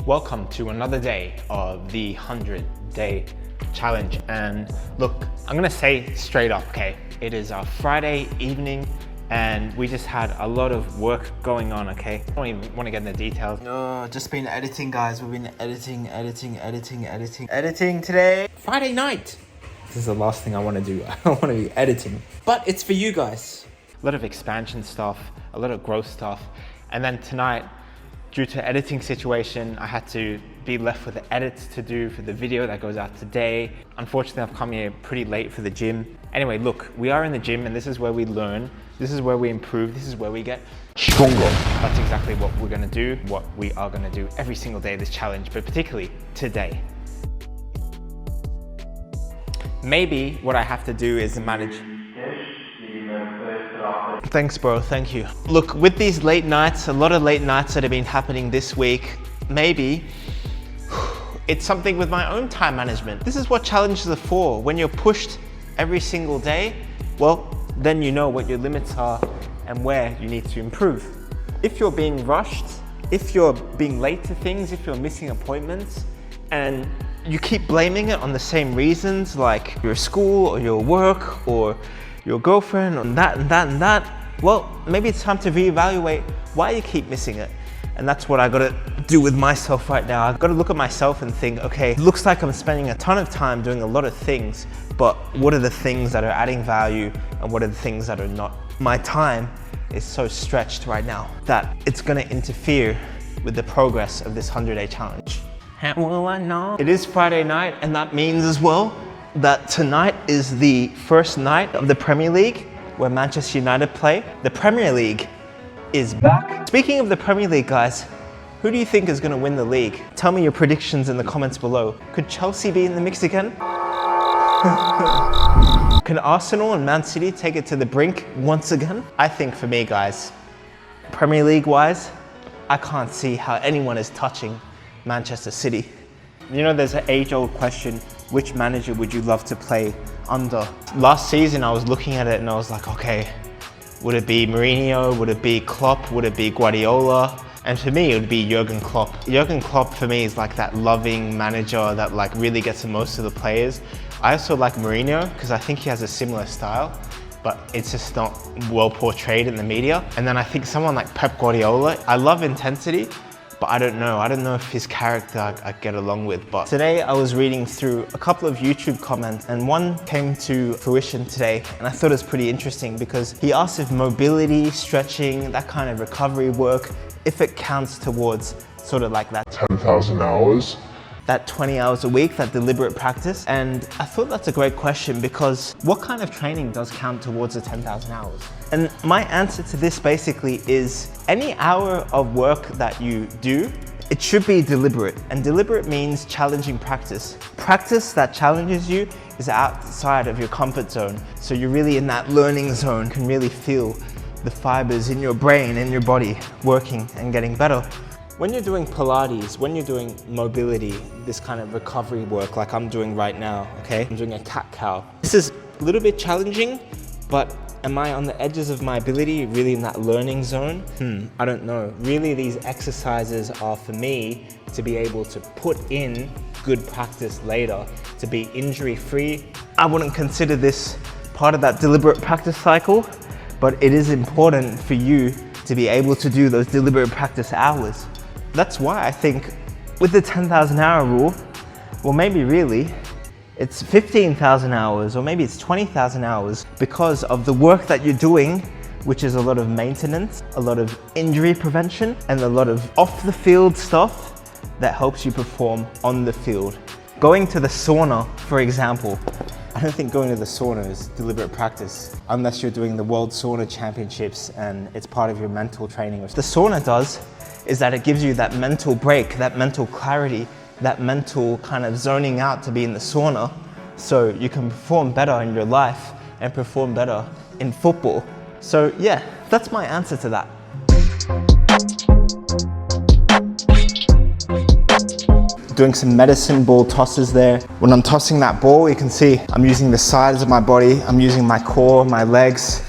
Welcome to another day of the 100-day challenge. And look, I'm gonna say straight up, okay? It is a Friday evening and we just had a lot of work going on, okay? I don't even want to get into details. No, just been editing, guys. We've been editing today. Friday night. This is the last thing I want to do. I don't want to be editing. But it's for you guys. A lot of expansion stuff, a lot of growth stuff. And then tonight, due to editing situation, I had to be left with the edits to do for the video that goes out today. Unfortunately, I've come here pretty late for the gym. Anyway, look, we are in the gym and this is where we learn. This is where we improve. This is where we get stronger. That's exactly what we're gonna do, what we are gonna do every single day of this challenge, but particularly today. Maybe what I have to do is manage. Thanks, bro, thank you. Look, with these late nights, a lot of late nights that have been happening this week, maybe it's something with my own time management. This is what challenges are for. When you're pushed every single day, well, then you know what your limits are and where you need to improve. If you're being rushed, if you're being late to things, if you're missing appointments, and you keep blaming it on the same reasons, like your school or your work or your girlfriend and that and that and that, well, maybe it's time to reevaluate why you keep missing it. And that's what I gotta do with myself right now. I've gotta look at myself and think, okay, looks like I'm spending a ton of time doing a lot of things, but what are the things that are adding value and what are the things that are not? My time is so stretched right now that it's gonna interfere with the progress of this 100-day challenge. How will I know? It is Friday night, and that means as well that tonight is the first night of the Premier League where Manchester United play. The Premier League is back. Speaking of the Premier League, guys, who do you think is going to win the league? Tell me your predictions in the comments below. Could Chelsea be in the mix again? Can Arsenal and Man City take it to the brink once again? I think for me, guys, Premier League wise, I can't see how anyone is touching Manchester City. You know, there's an age-old question, which manager would you love to play under? Last season, I was looking at it and I was like, okay, would it be Mourinho? Would it be Klopp? Would it be Guardiola? And for me, it would be Jurgen Klopp. Jurgen Klopp for me is like that loving manager that like really gets the most of the players. I also like Mourinho because I think he has a similar style, but it's just not well portrayed in the media. And then I think someone like Pep Guardiola, I love intensity, but I don't know if his character I get along with. But today I was reading through a couple of YouTube comments and one came to fruition today and I thought it was pretty interesting because he asked if mobility, stretching, that kind of recovery work, if it counts towards sort of like that 10,000 hours. That 20 hours a week, that deliberate practice. And I thought that's a great question because what kind of training does count towards the 10,000 hours? And my answer to this basically is any hour of work that you do, it should be deliberate. And deliberate means challenging practice. Practice that challenges you is outside of your comfort zone. So you're really in that learning zone, can really feel the fibers in your brain and your body working and getting better. When you're doing Pilates, when you're doing mobility, this kind of recovery work like I'm doing right now, okay? I'm doing a cat-cow. This is a little bit challenging, but am I on the edges of my ability, really in that learning zone? I don't know. Really, these exercises are for me to be able to put in good practice later, to be injury-free. I wouldn't consider this part of that deliberate practice cycle, but it is important for you to be able to do those deliberate practice hours. That's why I think with the 10,000 hour rule, well, maybe really it's 15,000 hours or maybe it's 20,000 hours because of the work that you're doing, which is a lot of maintenance, a lot of injury prevention, and a lot of off the field stuff that helps you perform on the field. Going to the sauna, for example, I don't think going to the sauna is deliberate practice unless you're doing the World Sauna Championships and it's part of your mental training. What the sauna does is that it gives you that mental break, that mental clarity, that mental kind of zoning out to be in the sauna so you can perform better in your life and perform better in football. So yeah, that's my answer to that. Doing some medicine ball tosses there. When I'm tossing that ball, you can see I'm using the sides of my body, I'm using my core, my legs,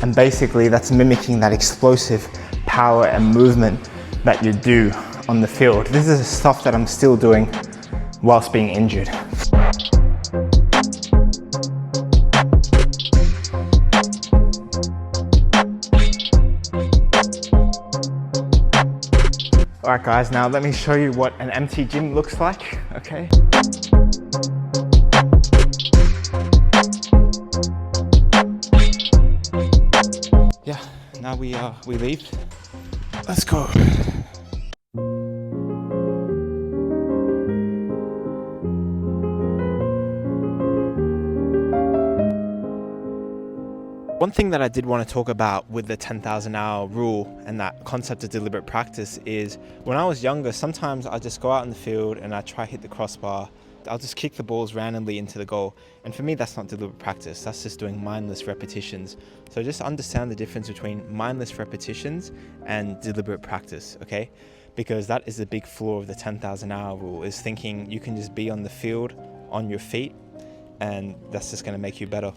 and basically that's mimicking that explosive power and movement that you do on the field. This is the stuff that I'm still doing whilst being injured. All right guys, now let me show you what an empty gym looks like, okay? Yeah, now we leave. Let's go. One thing that I did want to talk about with the 10,000 hour rule and that concept of deliberate practice is when I was younger, sometimes I just go out in the field and I try hit the crossbar. I'll just kick the balls randomly into the goal. And for me, that's not deliberate practice. That's just doing mindless repetitions. So just understand the difference between mindless repetitions and deliberate practice, okay? Because that is the big flaw of the 10,000 hour rule, is thinking you can just be on the field on your feet and that's just going to make you better.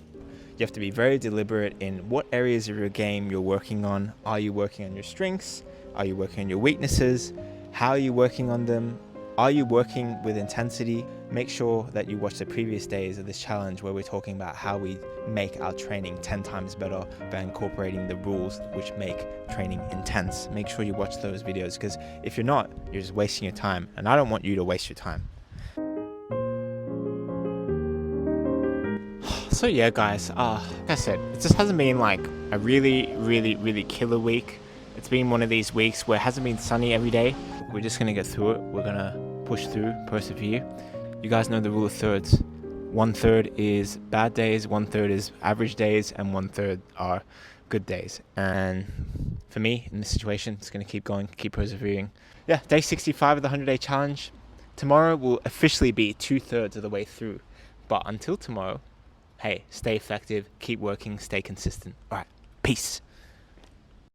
You have to be very deliberate in what areas of your game you're working on. Are you working on your strengths? Are you working on your weaknesses? How are you working on them? Are you working with intensity? Make sure that you watch the previous days of this challenge where we're talking about how we make our training 10 times better by incorporating the rules which make training intense. Make sure you watch those videos, because if you're not, you're just wasting your time, and I don't want you to waste your time. So yeah guys, like I said, it just hasn't been like a really killer week. It's been one of these weeks where it hasn't been sunny every day. We're just gonna get through it. We're gonna push through, persevere. You guys know the rule of thirds. 1/3 is bad days, 1/3 is average days, and 1/3 are good days. And for me, in this situation, it's gonna keep going, keep persevering. Yeah, day 65 of the 100-day challenge. Tomorrow will officially be 2/3 of the way through. But until tomorrow, hey, stay effective, keep working, stay consistent. All right, peace.